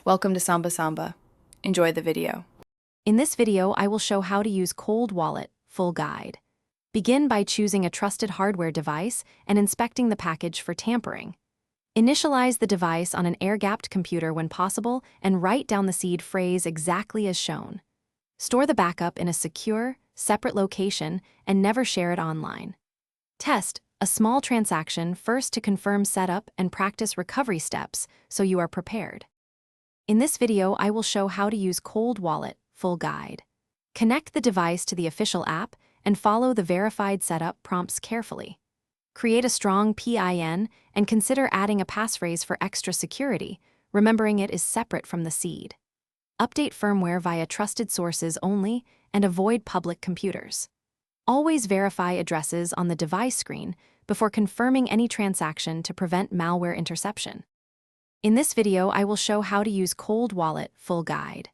Welcome to Samba Samba. Enjoy the video. In this video, I will show how to use Cold Wallet full guide. Begin by choosing a trusted hardware device and inspecting the package for tampering. Initialize the device on an air-gapped computer when possible and write down the seed phrase exactly as shown. Store the backup in a secure, separate location and never share it online. Test a small transaction first to confirm setup and practice recovery steps so you are prepared. In this video, I will show how to use Cold Wallet full guide. Connect the device to the official app and follow the verified setup prompts carefully. Create a strong PIN and consider adding a passphrase for extra security, remembering it is separate from the seed. Update firmware via trusted sources only and avoid public computers. Always verify addresses on the device screen before confirming any transaction to prevent malware interception. In this video, I will show how to use Cold Wallet full guide.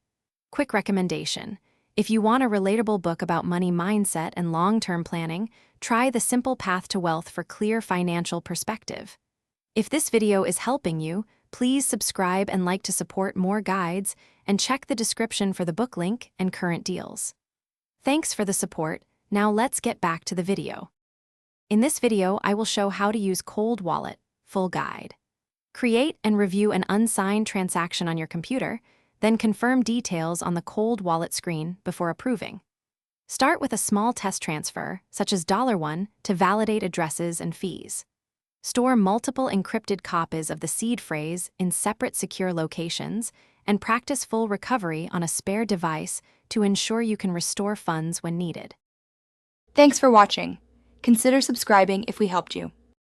Quick recommendation: if you want a relatable book about money mindset and long-term planning, try The Simple Path to Wealth for clear financial perspective. If this video is helping you, please subscribe and like to support more guides, and check the description for the book link and current deals. Thanks for the support. Now let's get back to the video. In this video, I will show how to use Cold Wallet full guide. Create and review an unsigned transaction on your computer, then confirm details on the Cold Wallet screen before approving. Start with a small test transfer, such as $1, to validate addresses and fees. Store multiple encrypted copies of the seed phrase in separate secure locations, and practice full recovery on a spare device to ensure you can restore funds when needed. Thanks for watching. Consider subscribing if we helped you.